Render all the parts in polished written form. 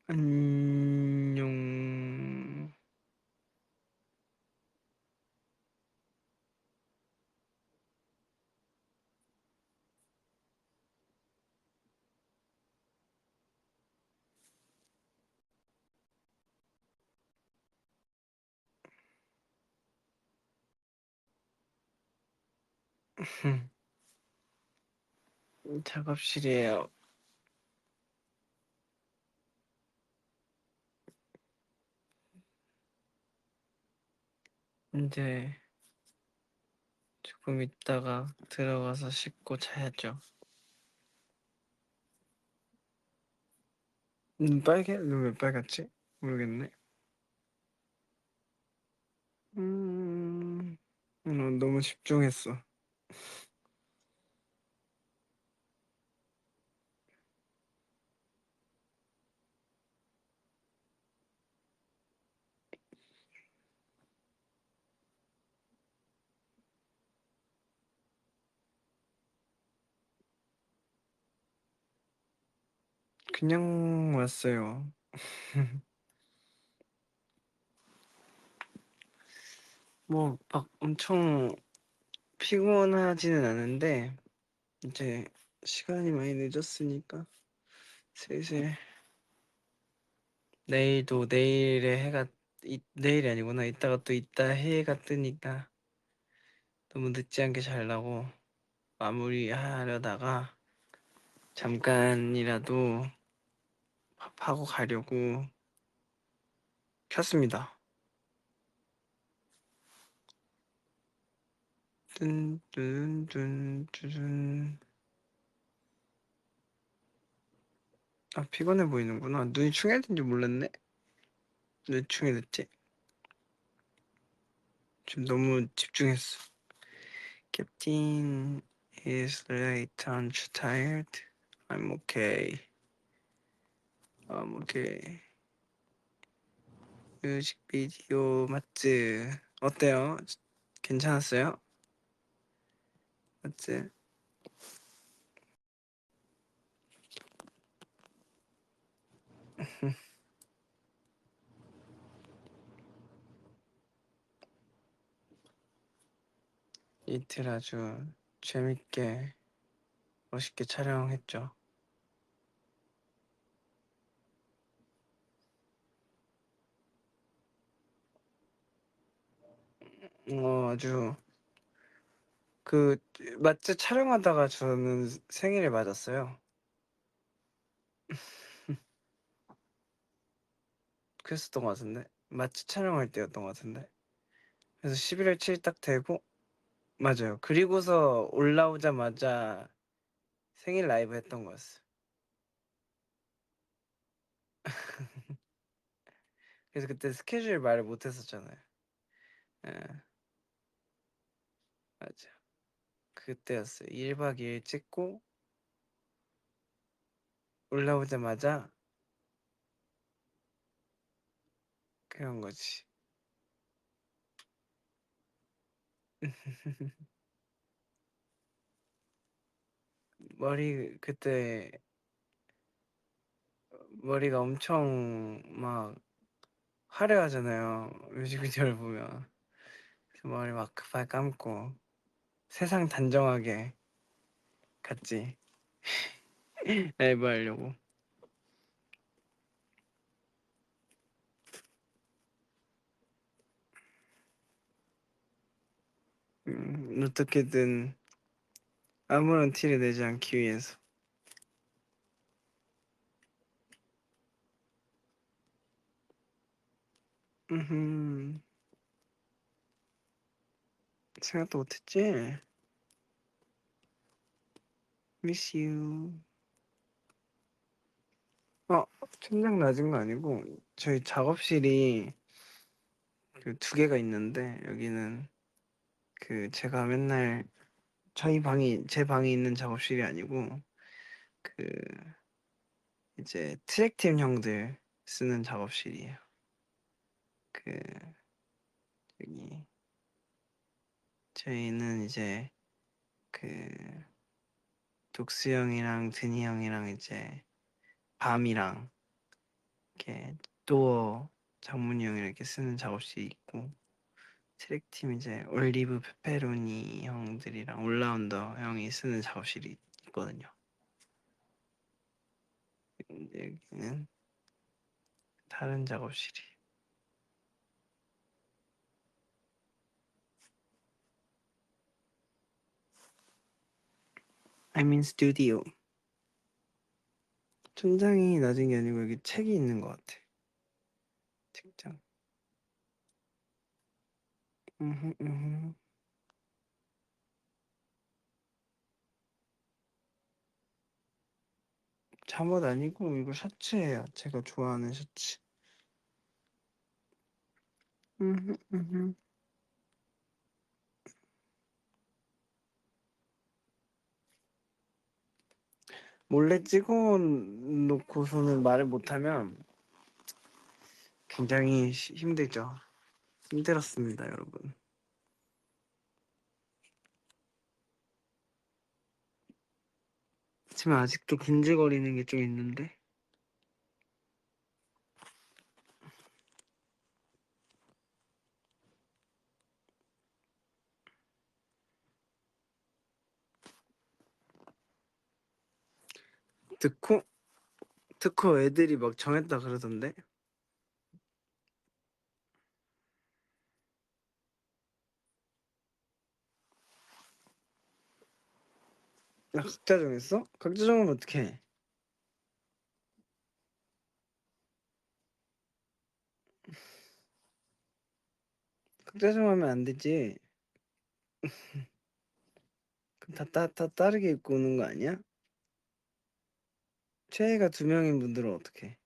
안녕. 작업실이에요. 이제 조금 있다가 들어가서 씻고 자야죠. 눈 빨개? 눈 왜 빨갛지? 모르겠네. 너무 집중했어. 그냥 왔어요. 뭐 막 엄청 피곤하지는 않은데 이제 시간이 많이 늦었으니까 슬슬 내일도 내일에 해가 내일이 아니구나. 이따가 또 이따 해가 뜨니까 너무 늦지 않게 자려고 마무리하려다가 잠깐이라도 밥하고 가려고 켰습니다. 뚠뚠뚠뚠. 아, 피곤해 보이는구나. 눈이 충혈된지 몰랐네. 눈이 충혈됐지? 지금 너무 집중했어. Captain is late. Aren't you tired? I'm okay. I'm okay. 뮤직비디오 맞지? 어때요? 괜찮았어요? 맞지? 이틀 아주 재밌게 멋있게 촬영했죠. 아주 그 마트 촬영하다가 저는 생일을 맞았어요. 그랬었던 것 같은데 마트 촬영할 때였던 것 같은데 그래서 11월 7일 딱 되고 맞아요. 그리고서 올라오자마자 생일 라이브 했던 거였어요. 그래서 그때 스케줄 말을 못 했었잖아요. 예, 맞아. 그때였어요. 1박 2일 찍고 올라오자마자 그런 거지. 머리 그때 머리가 엄청 막 화려하잖아요. 뮤직비디오를 보면. 그래서 머리 막 급하게 감고 세상 단정하게 갔지. 라이브 하려고. 어떻게든 아무런 티를 내지 않기 위해서. 음, 생각도 못했지? Miss you. 천장 낮은 거 아니고 저희 작업실이 그 두 개가 있는데 여기는 그 제가 맨날 제 방이 있는 작업실이 아니고 그 이제 트랙팀 형들 쓰는 작업실이에요. 그 여기 저희는 이제 그 독수 형이랑 드니 형이랑 이제 밤이랑 이렇게 도어 장문이 형이랑 이렇게 쓰는 작업실이 있고 트랙팀 이제 올리브 페페로니 형들이랑 올라운더 형이 쓰는 작업실이 있거든요. 이제 여기는 다른 작업실이. I'm in studio. 천장이 낮은 게 아니고 여기 책이 있는 것 같아. 책장. 음흠, 음흠. 잠옷 아니고 이거 셔츠예요. 제가 좋아하는 셔츠. 음흠, 음흠. 몰래 찍어 놓고서는 말을 못하면 굉장히 힘들죠. 힘들었습니다, 여러분. 하지만 아직도 근질거리는 게 좀 있는데 듣고 애들이 막 정했다 그러던데. 야, 각자 정했어? 각자 정하면 어떡해? 각자 정하면 안 되지. 그럼 다 다르게 입고 오는 거 아니야? 최애가 2명인 분들은 어떡해?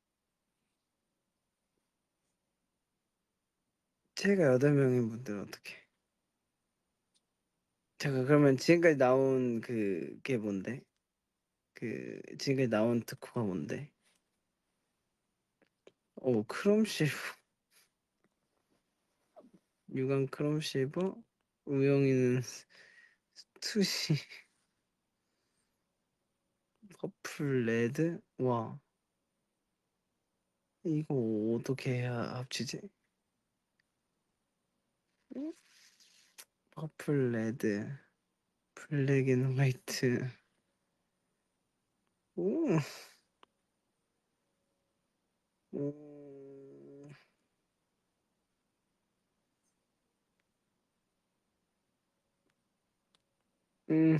최애가 8명인 분들은 어떡해? 잠깐 그러면 지금까지 나온 그게 뭔데? 그 지금까지 나온 특허가 뭔데? 오 크롬 실버 유광 크롬 실버 우영이는 투시 퍼플 레드 와 이거 어떻게 해야 합치지? 응? 퍼플 레드 블랙 앤 화이트 오, 오, 음,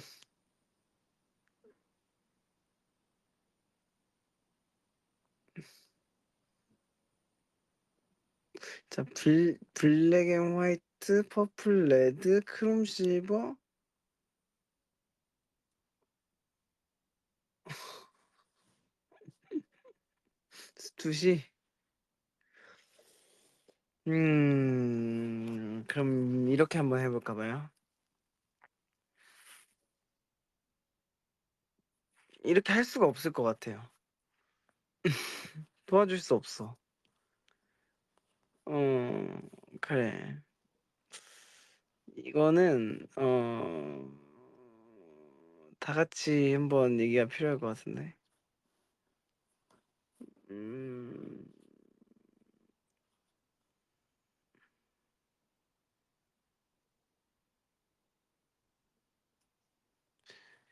자 블랙 앤 화이트 퍼플 레드 크롬 실버 2시 그럼 이렇게 한번 해볼까 봐요. 이렇게 할 수가 없을 것 같아요. 도와줄 수 없어. 어, 그래. 이거는 다 같이 한번 얘기가 필요할 것 같은데. 음,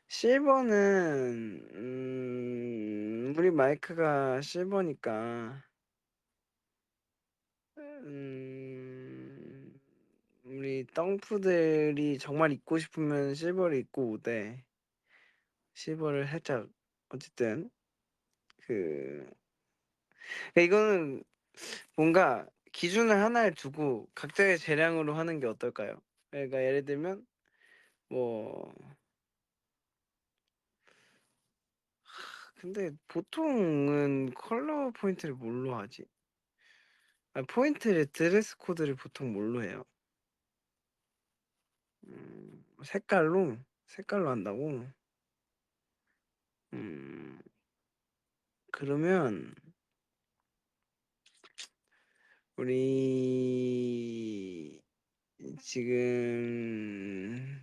실버는 우리 마이크가 실버니까 음, 우리 덩프들이 정말 입고 싶으면 실버를 입고 오되 실버를 살짝 어쨌든 그 그러니까 이거는 뭔가 기준을 하나에 두고 각자의 재량으로 하는 게 어떨까요? 그러니까 예를 들면 뭐 근데 보통은 컬러 포인트를 뭘로 하지? 아, 포인트를 드레스 코드를 보통 뭘로 해요? 색깔로 한다고? 음, 그러면 우리 지금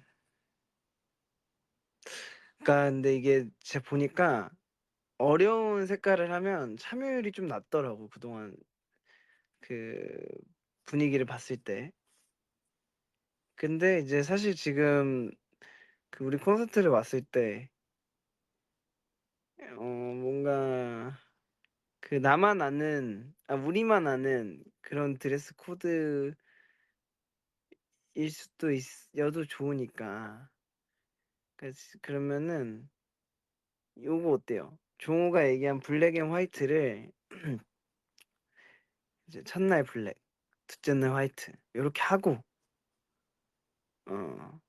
그러니까 근데 이게 제가 보니까 어려운 색깔을 하면 참여율이 좀 낮더라고 그동안 그 분위기를 봤을 때. 근데 이제 사실 지금 그 우리 콘서트를 왔을 때 뭔가 그 나만 아는 우리만 아는 그런 드레스 코드일 수도 있 여도 좋으니까. 그러면은 요거 어때요? 종호가 얘기한 블랙 앤 화이트를 이제 첫날 블랙, 둘째 날 화이트 요렇게 하고 어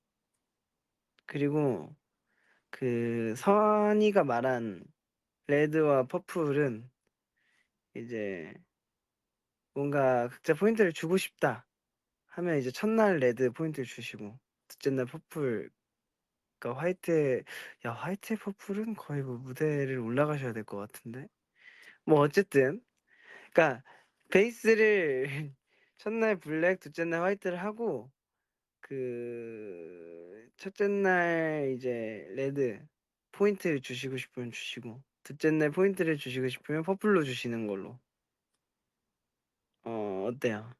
그리고 그 선이가 말한 레드와 퍼플은 이제 뭔가 각자 포인트를 주고 싶다 하면 이제 첫날 레드 포인트를 주시고 둘째 날 퍼플 그러니까 화이트에 퍼플은 거의 뭐 무대를 올라가셔야 될 것 같은데. 뭐 어쨌든 그러니까 베이스를 첫날 블랙, 둘째 날 화이트를 하고 그 첫째 날 이제 레드 포인트를 주시고 싶으면 주시고 둘째 날 포인트를 주시고 싶으면 퍼플로 주시는 걸로. 어때요?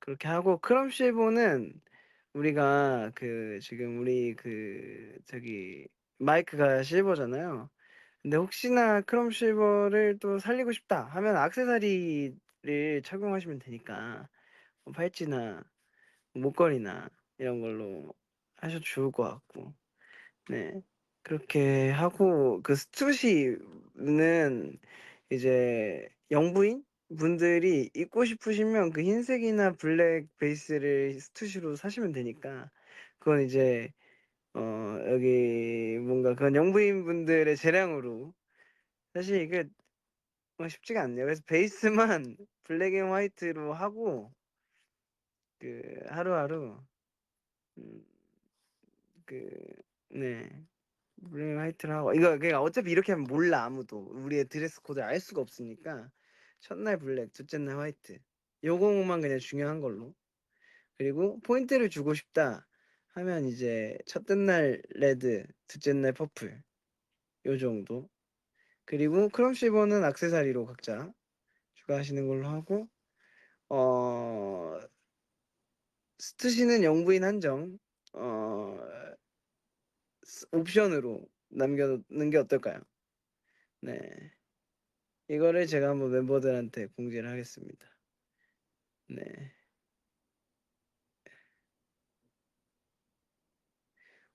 그렇게 하고 크럼 실버는 우리가 그 지금 우리 그 저기 마이크가 실버잖아요. 근데 혹시나 크롬 실버를 또 살리고 싶다 하면 액세서리를 착용하시면 되니까 뭐 팔찌나 목걸이나 이런 걸로 하셔도 좋을 것 같고. 네. 그렇게 하고 그 스투시는 이제 영부인 분들이 입고 싶으시면 그 흰색이나 블랙 베이스를 스투시로 사시면 되니까 그건 이제 여기 뭔가 그건 영부인 분들의 재량으로 사실 이게 쉽지가 않네요. 그래서 베이스만 블랙 앤 화이트로 하고 그 하루하루 음 그 네. 블랙 앤 화이트로 하고 이거 그냥 어차피 이렇게 하면 몰라 아무도. 우리의 드레스 코드를 알 수가 없으니까 첫날 블랙, 둘째 날 화이트 요거만 그냥 중요한 걸로. 그리고 포인트를 주고 싶다 하면 이제 첫째 날 레드, 둘째 날 퍼플 요 정도. 그리고 크롬 실버는 액세서리로 각자 추가하시는 걸로 하고 어 스투시는 영부인 한정 어 옵션으로 남겨 놓는 게 어떨까요? 네. 이거를 제가 한번 멤버들한테 공지를 하겠습니다. 네.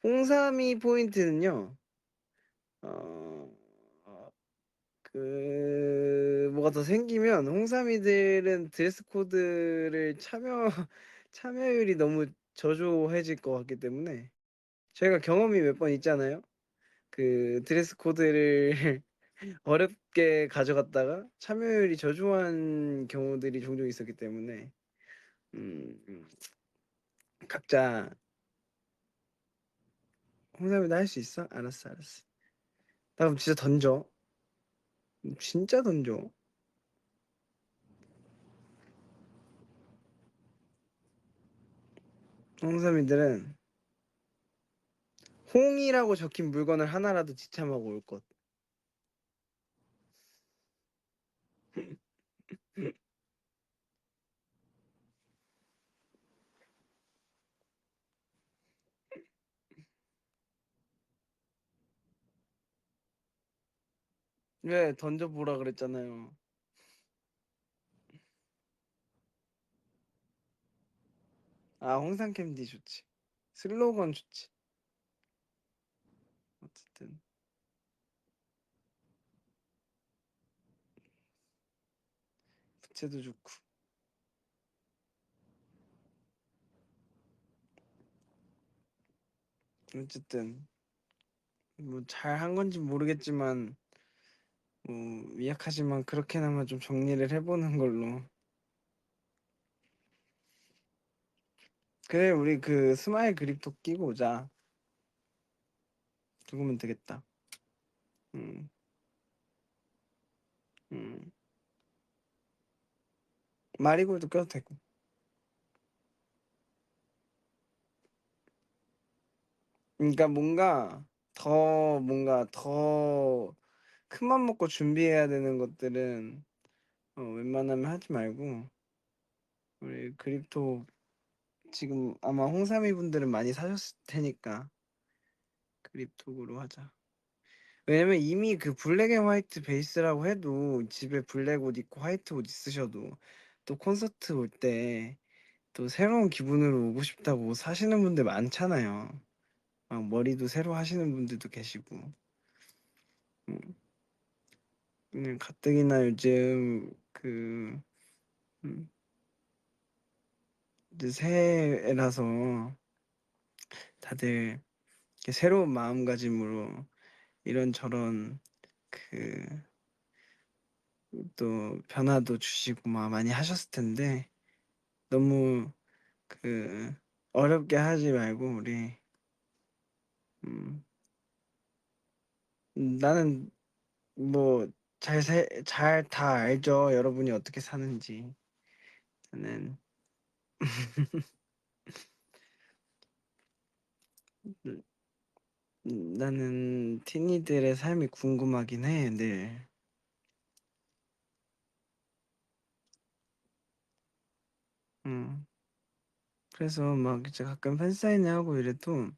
홍삼이 포인트는요. 어 뭐가 더 생기면 홍삼이들은 드레스 코드를 참여율이 너무 저조해질 것 같기 때문에 저희가 경험이 몇 번 있잖아요. 그 드레스 코드를 어렵게 가져갔다가 참여율이 저조한 경우들이 종종 있었기 때문에 각자 홍삼이도 할 수 있어? 알았어, 알았어. 나 그럼 진짜 던져. 진짜 던져. 홍삼이들은 홍이라고 적힌 물건을 하나라도 지참하고 올 것. 왜 던져보라 그랬잖아요. 홍삼 캔디 좋지. 슬로건 좋지. 어쨌든 부채도 좋고. 어쨌든 뭐 잘한 건지 모르겠지만 뭐 미약하지만 그렇게나마 좀 정리를 해보는 걸로. 그래 우리 그 스마일 그립톡 끼고 오자. 그거면 되겠다. 음, 음. 마리골드 껴도 되고. 그러니까 뭔가 더 뭔가 더 큰맘 먹고 준비해야 되는 것들은 웬만하면 하지 말고 우리 그립톡 지금 아마 홍삼이 분들은 많이 사셨을 테니까 그립톡으로 하자. 왜냐면 이미 그 블랙 앤 화이트 베이스라고 해도 집에 블랙 옷 입고 화이트 옷 있으셔도 또 콘서트 올 때 또 새로운 기분으로 오고 싶다고 사시는 분들 많잖아요. 막 머리도 새로 하시는 분들도 계시고. 음, 그냥 가뜩이나 요즘 그 음, 이제 새해라서 다들 이렇게 새로운 마음가짐으로 이런저런 그 또 변화도 주시고 막 많이 하셨을 텐데 너무 그 어렵게 하지 말고 우리 음, 나는 뭐 잘 다 알죠. 여러분이 어떻게 사는지. 나는 나는 티니들의 삶이 궁금하긴 해, 늘. 음. 그래서 막 이제 가끔 팬사인회 하고 이래도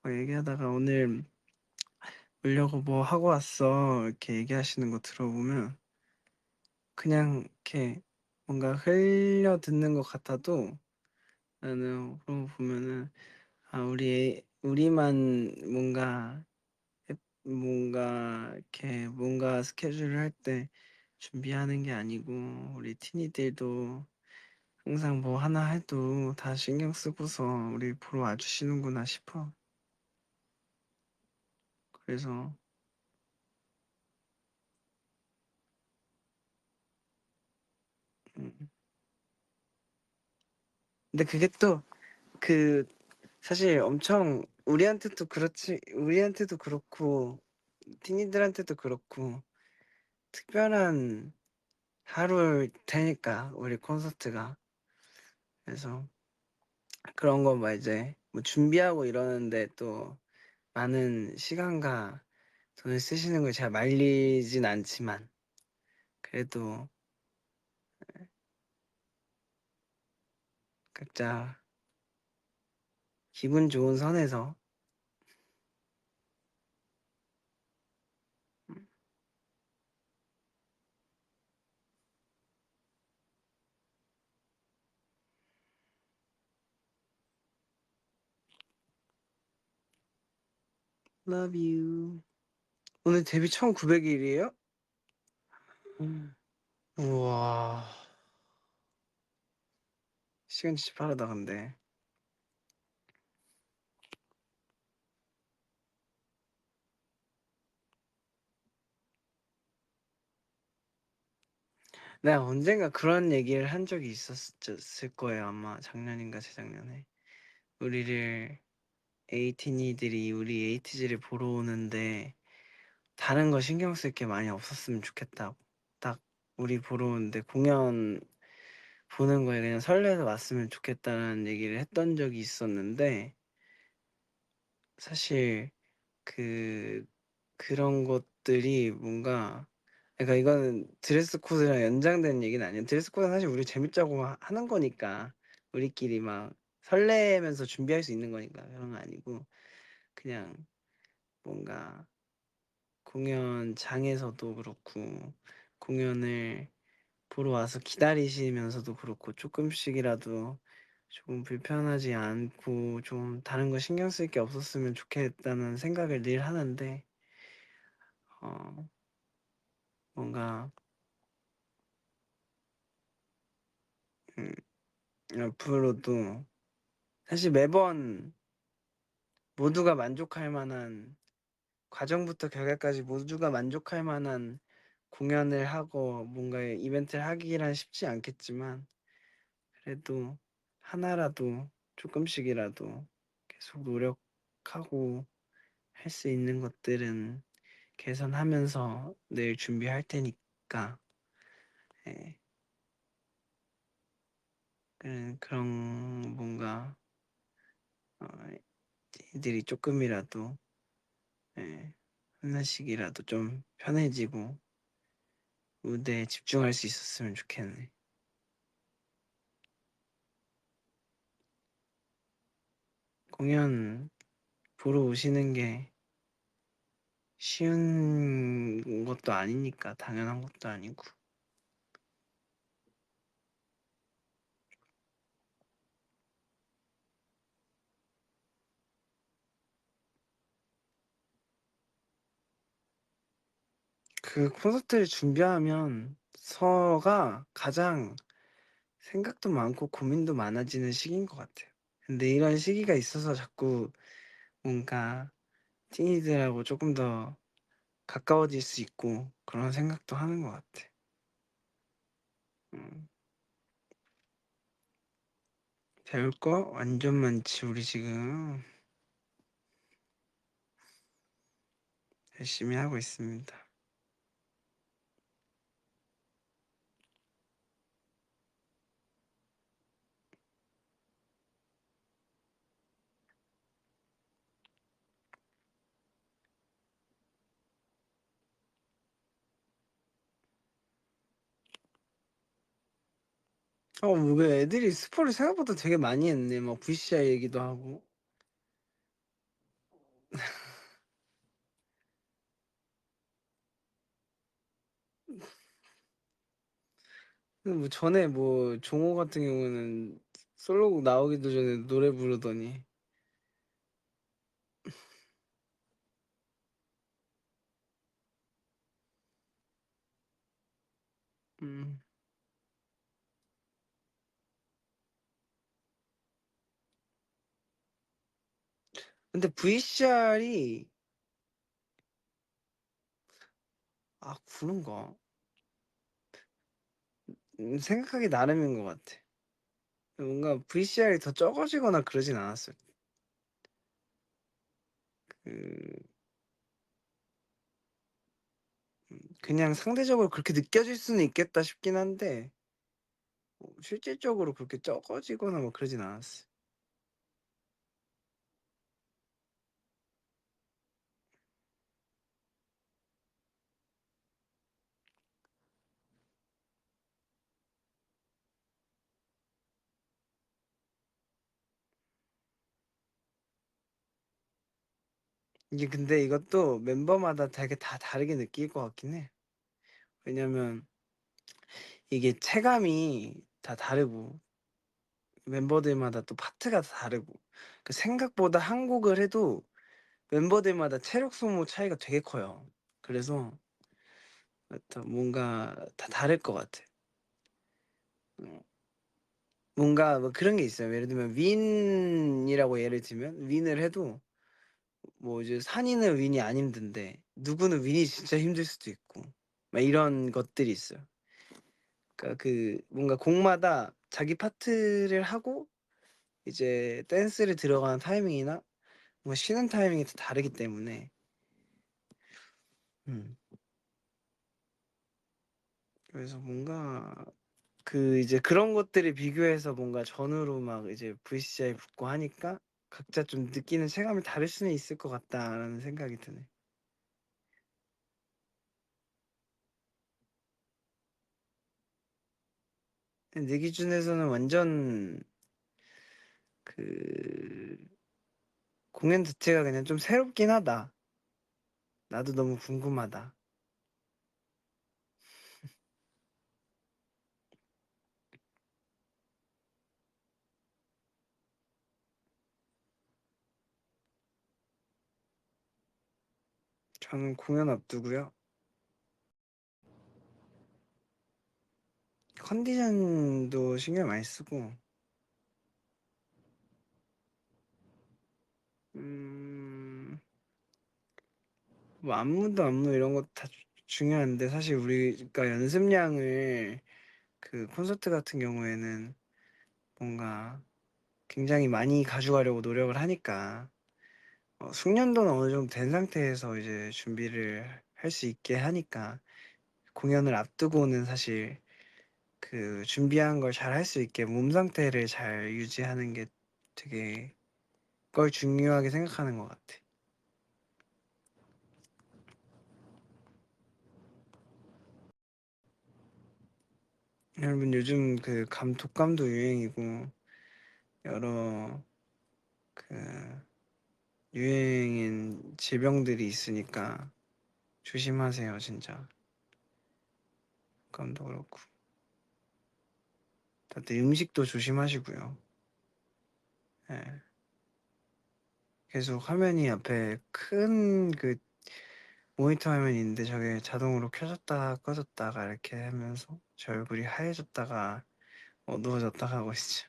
막 얘기하다가 오늘 오려고 뭐 하고 왔어 이렇게 얘기하시는 거 들어보면 그냥 이렇게 뭔가 흘려 듣는 것 같아도 나는 그런 거 보면은 아 우리만 뭔가 이렇게 뭔가 스케줄을 할 때 준비하는 게 아니고 우리 티니들도 항상 뭐 하나 해도 다 신경 쓰고서 우리 보러 와주시는구나 싶어. 그래서 음. 근데 그게 또 그 사실 엄청 우리한테도 그렇고 티니들한테도 그렇고 특별한 하루일 테니까 우리 콘서트가. 그래서 그런 거 막 이제 뭐 준비하고 이러는데 또 많은 시간과 돈을 쓰시는 걸 제가 말리진 않지만 그래도 각자 기분 좋은 선에서 Love you. 오늘 데뷔 1900일이에요? 우와. 시간 진짜 빠르다 근데. 내가 언젠가 그런 얘기를 한 적이 있었을 거예요. 아마 작년인가 재작년에. 우리를 에이티니들이 우리 에이티즈를 보러 오는데 다른 거 신경 쓸 게 많이 없었으면 좋겠다고. 딱 우리 보러 오는데 공연 보는 거에 그냥 설레서 왔으면 좋겠다는 얘기를 했던 적이 있었는데 사실 그 그런 것들이 뭔가 그러니까 이거는 드레스 코드랑 연장된 얘기는 아니에요. 드레스 코드는 사실 우리 재밌자고 하는 거니까 우리끼리 막 설레면서 준비할 수 있는 거니까 그런 거 아니고 그냥 뭔가 공연장에서도 그렇고 공연을 보러 와서 기다리시면서도 그렇고 조금씩이라도 조금 불편하지 않고 좀 다른 거 신경 쓸 게 없었으면 좋겠다는 생각을 늘 하는데 어 뭔가 음 앞으로도 사실 매번 모두가 만족할 만한 과정부터 결과까지 모두가 만족할 만한 공연을 하고 뭔가 이벤트를 하기란 쉽지 않겠지만 그래도 하나라도 조금씩이라도 계속 노력하고 할 수 있는 것들은 개선하면서 늘 준비할 테니까 예. 그런 뭔가 어, 이들이 조금이라도 예. 하나씩이라도 좀 편해지고 무대에 집중할 수 있었으면 좋겠네. 공연 보러 오시는 게 쉬운 것도 아니니까 당연한 것도 아니고. 그 콘서트를 준비하면서가 가장 생각도 많고 고민도 많아지는 시기인 것 같아요. 근데 이런 시기가 있어서 자꾸 뭔가 티니들하고 조금 더 가까워질 수 있고 그런 생각도 하는 것 같아. 음. 배울 거 완전 많지. 우리 지금 열심히 하고 있습니다. 왜 애들이 스포를 생각보다 되게 많이 했네. 막 VCR 얘기도 하고. 근데 뭐 전에 뭐 종호 같은 경우는 솔로곡 나오기도 전에 노래 부르더니. 음. 근데 VCR이 그런가? 생각하기 나름인 것 같아. 뭔가 VCR이 더 적어지거나 그러진 않았어요. 그 그냥 상대적으로 그렇게 느껴질 수는 있겠다 싶긴 한데 실질적으로 그렇게 적어지거나 뭐 그러진 않았어요. 이게 근데 이것도 멤버마다 되게 다 다르게 느낄 것 같긴 해. 왜냐면 이게 체감이 다 다르고 멤버들마다 또 파트가 다 다르고 생각보다 한 곡을 해도 멤버들마다 체력 소모 차이가 되게 커요. 그래서 하여튼 뭔가 다 다를 것 같아. 어. 뭔가 뭐 그런 게 있어요. 예를 들면 윈이라고 예를 들면 윈을 해도 뭐 이제 산이는 윈이 안 힘든데 누구는 윈이 진짜 힘들 수도 있고 막 이런 것들이 있어요. 그러니까 그 뭔가 곡마다 자기 파트를 하고 이제 댄스를 들어가는 타이밍이나 뭐 쉬는 타이밍이 다 다르기 때문에 음 그래서 뭔가 이제 그런 것들을 비교해서 뭔가 전후로 막 이제 VCR에 붙고 하니까 각자 좀 느끼는 체감이 다를 수는 있을 것 같다라는 생각이 드네. 내 기준에서는 완전 그 공연 자체가 그냥 좀 새롭긴 하다. 나도 너무 궁금하다. 저는 공연 앞두고요. 컨디션도 신경 많이 쓰고 음 뭐 안무 이런 거 다 중요한데 사실 우리가 연습량을 그 콘서트 같은 경우에는 뭔가 굉장히 많이 가져가려고 노력을 하니까 숙련도는 어느 정도 된 상태에서 이제 준비를 할 수 있게 하니까 공연을 앞두고는 사실 그 준비한 걸 잘 할 수 있게 몸 상태를 잘 유지하는 게 되게 그걸 중요하게 생각하는 것 같아. 여러분 요즘 그 독감도 유행이고 여러 그 유행인 질병들이 있으니까 조심하세요 진짜. 독감도 그렇고 다들 음식도 조심하시고요. 예. 계속 화면이 앞에 큰 그 모니터 화면이 있는데 저게 자동으로 켜졌다가 꺼졌다가 이렇게 하면서 제 얼굴이 하얘졌다가 어두워졌다가 하고 있죠.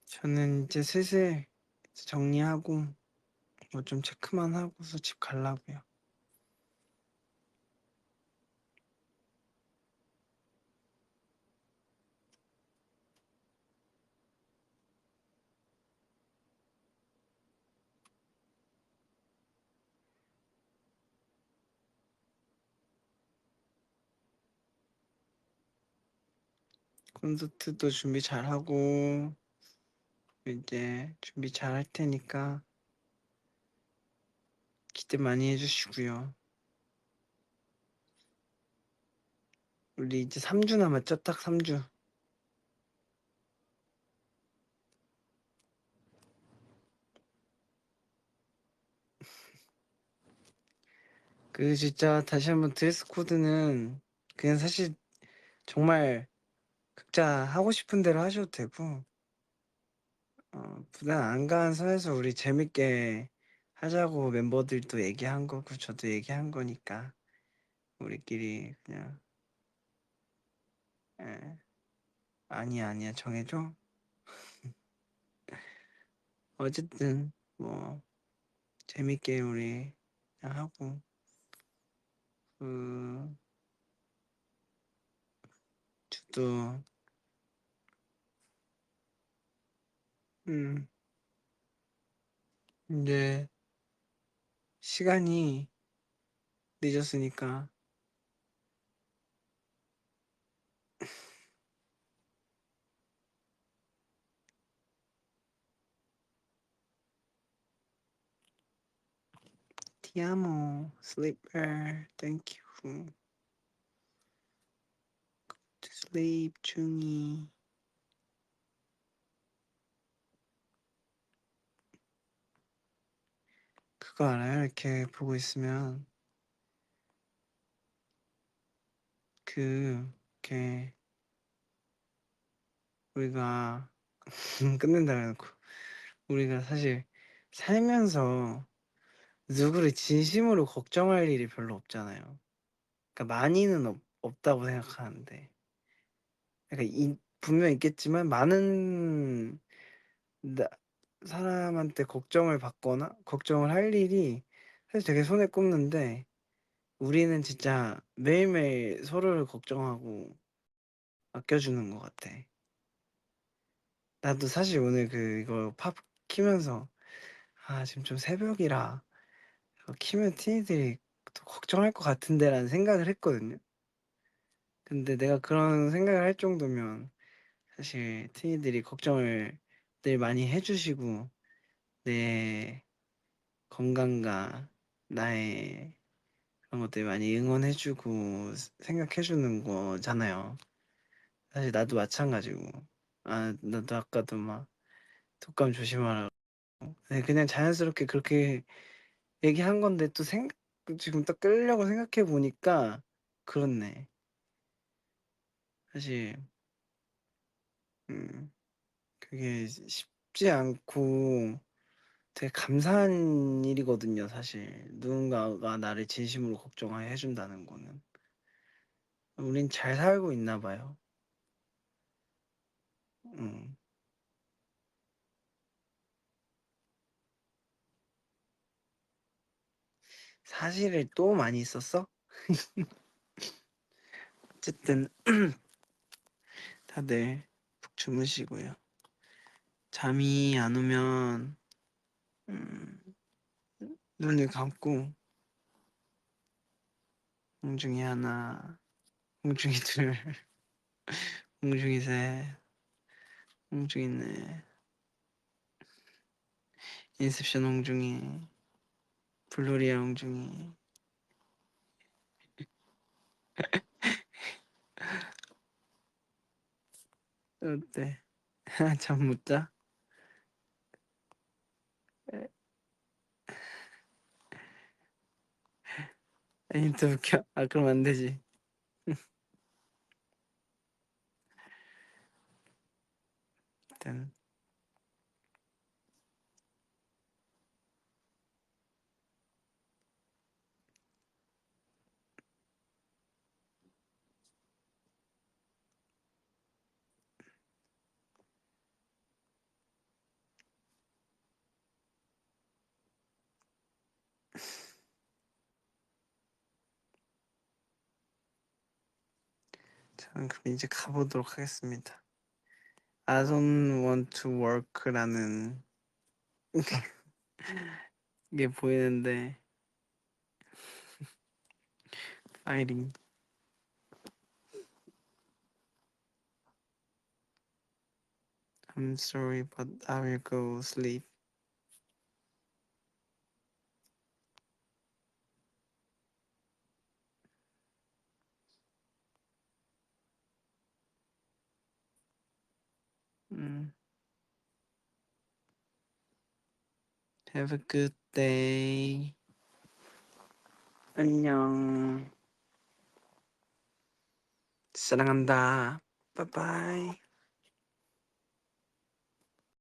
저는 이제 슬슬 정리하고 뭐 좀 체크만 하고서 집 가려고요. 콘서트도 준비 잘하고 이제 준비 잘 할 테니까 기대 많이 해주시고요. 우리 이제 3주 남았죠? 딱 3주. 그 진짜 다시 한번 드레스 코드는 그냥 사실 정말 각자 하고 싶은 대로 하셔도 되고 부담 안 가는 선에서 우리 재밌게 하자고 멤버들도 얘기한 거고 저도 얘기한 거니까 우리끼리 그냥 예. 아니야 정해줘. 어쨌든 뭐 재밌게 우리 그냥 하고 그 저도 음 이제 시간이 늦었으니까 티아모 sleeper thank you to sleep 중이 그거 알아요? 이렇게 보고 있으면 그 이렇게 우리가 끝낸다 해놓고 우리가 사실 살면서 누구를 진심으로 걱정할 일이 별로 없잖아요. 그러니까 많이는 없다고 생각하는데 그러니까 분명 있겠지만 많은 나, 사람한테 걱정을 받거나 걱정을 할 일이 사실 되게 손에 꼽는데 우리는 진짜 매일매일 서로를 걱정하고 아껴주는 것 같아. 나도 사실 오늘 이거 팝 키면서 지금 좀 새벽이라 이거 키면 티니들이 또 걱정할 것 같은데라는 생각을 했거든요. 근데 내가 그런 생각을 할 정도면 사실 티니들이 걱정을 늘 많이 해주시고 내 건강과 나의 그런 것들 많이 응원해주고 생각해주는 거잖아요. 사실 나도 마찬가지고 나도 아까도 막 독감 조심하라고 그냥 자연스럽게 그렇게 얘기한 건데 또 지금 딱 끌려고 생각해 보니까 그렇네. 사실 음 그게 쉽지 않고 되게 감사한 일이거든요. 사실 누군가가 나를 진심으로 걱정해 준다는 거는 우린 잘 살고 있나 봐요. 음. 사실을 또 많이 썼어? 어쨌든 다들 푹 주무시고요. 잠이 안 오면 음, 눈을 감고 공중에 하나, 공중에 둘 홍중이세. 홍중이네. 인셉션 홍중이. 블루리아 홍중이. 어때? 잠 못 자? 힌트 웃겨. 그럼 안 되지. 일단 저는 그럼 이제 가보도록 하겠습니다. I don't want to work라는 게 보이는데 파이링. I'm sorry, but I will go sleep. Have a good day. 안녕. 사랑한다. Bye bye.